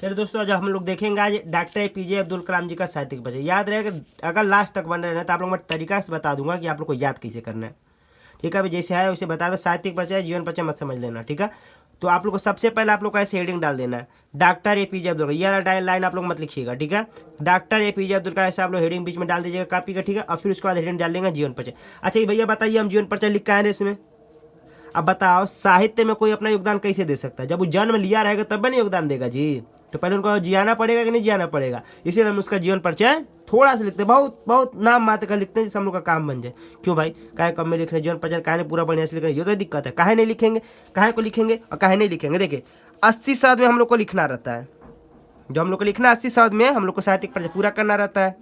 चलिए दोस्तों, आज हम लोग देखेंगे आज डॉक्टर APJ अब्दुल कलाम जी का साहित्यिक परिचय। याद रहेगा, अगर लास्ट तक बन रहे हैं तो आप लोग मैं तरीका से बता दूंगा कि आप लोग को याद कैसे करना है। ठीक है, अभी जैसे है वैसे बता दो। साहित्यिक परिचय, जीवन परिचय मत समझ लेना। ठीक है, तो आप लोग को सबसे पहले आप लोग को ऐसे हेडिंग डाल देना है, डॉक्टर APJ अब्दुल कलाम। यह लाइन आप लोग मत लिखिएगा। ठीक है, डॉक्टर APJ अब्दुल कलाम ऐसे आप लोग हेडिंग बीच में डाल दीजिएगा कॉपी का। ठीक है, और फिर उसके बाद हेडिंग डाल देंगे जीवन परिचय। अच्छा ये भैया बताइए, हम जीवन परिचय लिख का है इसमें। अब बताओ, साहित्य में कोई अपना योगदान कैसे दे सकता है? जब वो जन्म लिया रहेगा तब नहीं योगदान देगा जी। तो पहले उनको जियाना पड़ेगा कि नहीं जियाना पड़ेगा। इसीलिए हम उसका जीवन परिचय थोड़ा सा लिखते हैं, बहुत बहुत नाम मात्र का लिखते हैं, जिससे हम लोग का काम बन जाए। क्यों भाई, काहे कम में लिख रहे जीवन परिचय, काहे नहीं पूरा बढ़िया से लिख रहे? ये तो दिक्कत है, काहे नहीं लिखेंगे, काहे को लिखेंगे और काहे नहीं लिखेंगे। देखिए 80 शब्द में हम लोग को लिखना रहता है। जो हम लोग को लिखना 80 शब्द में हम लोग को साहित्यिक परिचय पूरा करना रहता है।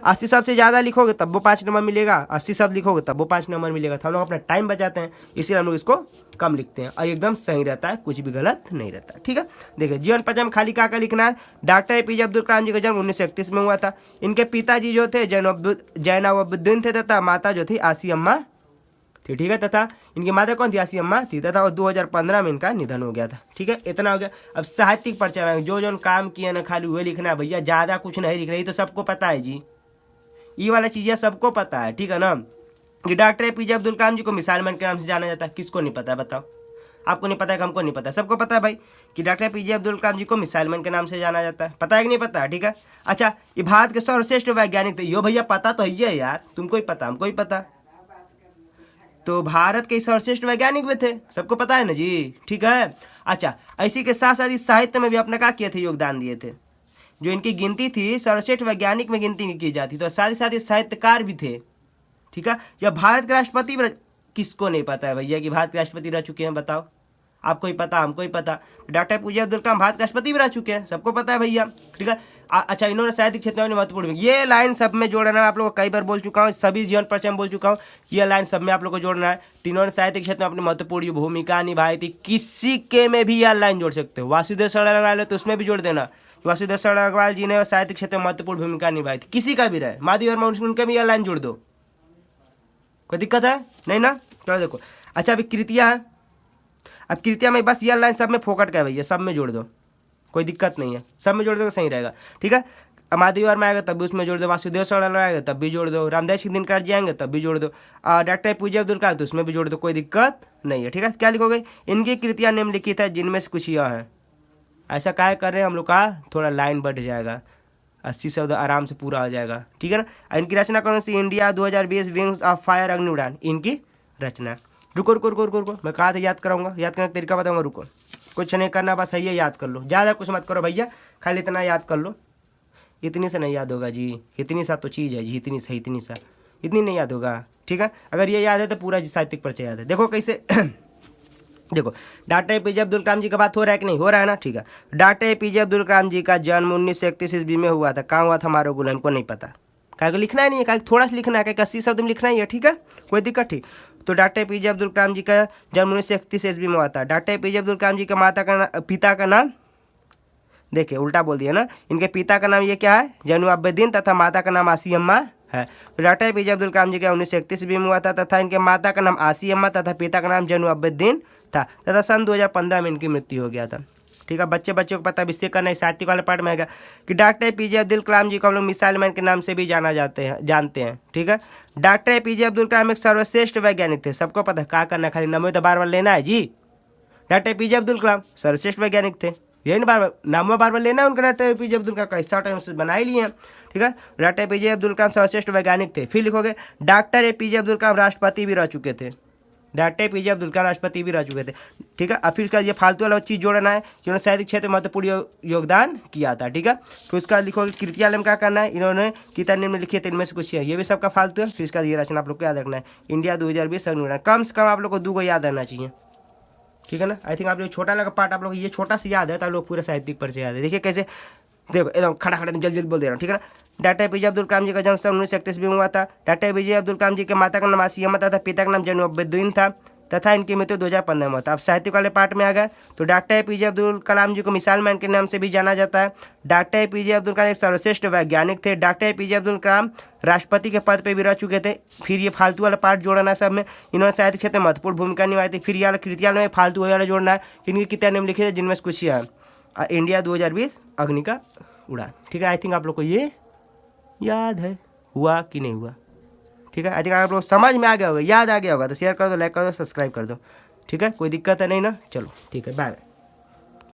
80 शब्द से ज़्यादा लिखोगे तब वो 5 नंबर मिलेगा, 80 शब्द लिखोगे तब वो 5 नंबर मिलेगा। तो हम लोग अपना टाइम बचाते हैं, इसीलिए हम लोग इसको कम लिखते हैं और एकदम सही रहता है, कुछ भी गलत नहीं रहता है। ठीक है, देखिए जीवन परिचय में खाली क्या लिखना है। डॉक्टर APJ अब्दुल कलाम जी का जन्म 1931 में हुआ था। इनके पिताजी जो थे जैनबुद्दीन थे तथा माता जो थी आसी अम्मा थी। ठीक है, तथा इनकी माता कौन थी? आसी अम्मा थी, तथा वो 2015 में इनका निधन हो गया था। ठीक है, इतना हो गया। अब साहित्यिक परिचय में जो काम किया ना खाली वही लिखना है भैया, ज़्यादा कुछ नहीं लिखना। ये तो सबको पता है जी, ये वाला चीज़ें सबको पता है। ठीक है ना, कि डॉक्टर APJ अब्दुल कलाम जी को मिसाइल मैन के नाम से जाना जाता है। किसको नहीं पता है बताओ? आपको नहीं पता है कि हमको नहीं पता है? सबको पता है भाई कि डॉक्टर APJ अब्दुल कलाम जी को मिसाइल मैन के नाम से जाना जाता है। पता है कि नहीं पता है? ठीक है, अच्छा ये भारत के सर्वश्रेष्ठ वैज्ञानिक थे। यो भैया पता तो है यार, तुमको ही पता हमको ही पता। तो भारत के सर्वश्रेष्ठ वैज्ञानिक भी थे, सबको पता है ना जी। ठीक है, अच्छा इसी के साथ साथ इस साहित्य में भी अपना क्या किए थे? योगदान दिए थे। जो इनकी गिनती थी सर्वश्रेष्ठ वैज्ञानिक में गिनती नहीं की जाती, तो साथ ही साथ ये साहित्यकार भी थे। ठीक है, जब भारत के राष्ट्रपति किसको नहीं पता है भैया कि भारत के राष्ट्रपति रह चुके हैं? बताओ, आपको ही पता, हमको ही पता। डॉक्टर APJ अब्दुल कलाम भारत के राष्ट्रपति भी रह चुके हैं, सबको पता है भैया। ठीक है, अच्छा इन्होंने साहित्यिक क्षेत्र में महत्वपूर्ण, ये लाइन सब में जोड़ना है। आप लोगों को कई बार बोल चुका हूँ, सभी जीवन परिचय में बोल चुका हूँ, ये लाइन सब में आप लोग को जोड़ना है। तीनों ने साहित्यिक क्षेत्र में अपनी महत्वपूर्ण भूमिका निभाई थी। किसी के में भी यह लाइन जोड़ सकते हो। वासुदेव सावरकर तो उसमें भी जोड़ देना, वासुदेव सावरकर जी ने साहित्यिक क्षेत्र में महत्वपूर्ण भूमिका निभाई थी। किसी का भी रहे, माधवी वर्मा, उनके भी यह लाइन जोड़ दो, कोई दिक्कत है नहीं ना? चलो देखो, अच्छा अभी कृतियाँ है। अब कृतियाँ में बस यह लाइन सब में फोकट का है भैया, सब में जोड़ दो, कोई दिक्कत नहीं है, सब में जोड़ दो तो सही रहेगा। ठीक है, माधवी वर्मा आएगा तब भी उसमें जोड़ दो, वासुदेव सावरकर आएगा तब भी जोड़ दो, रामदास दिनकर जी आएंगे तब भी जोड़ दो, और डॉक्टर APJ अब्दुल कलाम तो उसमें भी जोड़ दो, कोई दिक्कत नहीं है। ठीक है, क्या लिखोगे? इनकी कृतियाँ निम्नलिखित है जिनमें से कुछ यह है। ऐसा क्या कर रहे हैं हम लोग का, थोड़ा लाइन बढ़ जाएगा, 80 शब्द आराम से पूरा हो जाएगा। ठीक है ना। इनकी रचना कौन सी? इंडिया 2020 विंग्स ऑफ फायर अग्नि उड़ान, इनकी रचना। रुको रुको रुको रुको, मैं कहा था याद कराऊंगा, याद करने का तरीका बताऊंगा। रुको, कुछ नहीं करना, बस है ये याद कर लो, ज़्यादा कुछ मत करो भैया, खाली इतना याद कर लो। इतनी से नहीं याद होगा जी, इतनी सा तो चीज़ है जी, इतनी सा इतनी नहीं याद होगा। ठीक है, अगर ये याद है तो पूरा साहित्यिक परिचय याद है। देखो कैसे देखो, डॉक्टर APJ अब्दुल कलाम जी का बात हो रहा है कि नहीं? हो रहा है ना। ठीक है, डॉक्टर APJ अब्दुल कलाम जी का जन्म 1931 ईस्वी में हुआ था। कहाँ हुआ था? हमारे गुलाम को नहीं पता, क्या लिखना है नहीं है, थोड़ा सा लिखना है, 80 शब्द में लिखना ही है। ठीक है, कोई दिक्कत? ठीक, तो डॉक्टर APJ अब्दुल कलाम जी का जन्म 1931 ईस्वी में हुआ था। डॉक्टर APJ अब्दुल कलाम जी का पिता का नाम, देखिए उल्टा बोल दिया ना, इनके पिता का नाम ये क्या है? जैनुअब्दीन, तथा माता का नाम आसी अम्मा है। तो डॉक्टर APJ अब्दुल कलाम जी का 1931 ईस्वी में हुआ था, तथा इनके माता का नाम आसी अम्मा तथा पिता का नाम जैनुअब्दीन था, तथा सन 2015 में इनकी मृत्यु हो गया था। ठीक है, बच्चे को पता है, इससे करना साहित्यिक वाले पार्ट में आएगा कि डॉक्टर APJ अब्दुल कलाम जी को हम लोग मिसाइल मैन के नाम से भी जानते हैं। ठीक है, डॉक्टर APJ अब्दुल कलाम एक सर्वश्रेष्ठ वैज्ञानिक थे, सबको पता है। क्या करना है, खाली नाम तो बार बार लेना है जी। डॉक्टर APJ अब्दुल कलाम सर्वश्रेष्ठ वैज्ञानिक थे, यही ना, बार बार लेना है उनका। डॉक्टर APJ अब्दुल कलाम का हिस्सा टाइम से बना ही लिए हैं। ठीक है, डॉक्टर APJ अब्दुल कलाम सर्वश्रेष्ठ वैज्ञानिक थे। फिर लिखोगे डॉक्टर APJ अब्दुल कलाम राष्ट्रपति भी रह चुके थे। डॉक्टर APJ अब्दुल कलाम राष्ट्रपति भी रह चुके थे। ठीक है, और फिर उसका ये फालतू वाला चीज़ जोड़ना है कि उन्होंने साहित्यिक क्षेत्र में महत्वपूर्ण योगदान किया था। ठीक है, फिर उसका लिखोगे कृतियाँ में क्या करना है, इन्होंने कितना निम्न लिखी है, इनमें से कुछ है, ये भी सबका फालतू है। फिर इसका ये रचना आप लोग को याद रखना है, इंडिया 2020 कम से कम आप लोग को 2 याद रहना चाहिए। ठीक है ना, आई थिंक आप लोग छोटा लगा पार्ट, आप लोग ये छोटा सा याद है तो आप लोग पूरा साहित्यिक परिचय याद है। देखिए कैसे, देखो एकदम खड़ा जल्दी बोल दे रहा हूँ। ठीक है ना, डॉक्टर APJ अब्दुल कलाम जी का जन्म 1931 में हुआ था। डॉक्टर APJ अब्दुल कलाम जी के माता का नाम आसी अम्मा तथा पिता का नाम जैनुअब्दीन था, तथा इनकी मृत्यु 2015 में हुआ था। अब साहित्यिक वाले पार्ट में आ गए, तो डॉक्टर APJ अब्दुल कलाम जी को मिसाइल मैन के नाम से भी जाना जाता है। डॉक्टर APJ अब्दुल कलाम एक सर्वश्रेष्ठ वैज्ञानिक थे। डॉक्टर APJ अब्दुल कलाम राष्ट्रपति के पद पर भी रह चुके थे। फिर ये फालतू वाला पार्ट जोड़ना है सब में, इन्होंने साहित्य क्षेत्र में महत्वपूर्ण भूमिका निभाई थी। फिर ये कृतियाँ में फालतू वाला जोड़ना है, इनकी किताब निम्नलिखित है जिनमें से कुछ है। इंडिया 2020 अग्नि का उड़ान। ठीक है, आई थिंक आप लोग को ये याद है, हुआ कि नहीं हुआ। ठीक है, आई थिंक आप लोग समझ में आ गया होगा, याद आ गया होगा तो शेयर कर दो, लाइक कर दो, सब्सक्राइब कर दो। ठीक है, कोई दिक्कत है नहीं ना, चलो ठीक है, बाय बाय।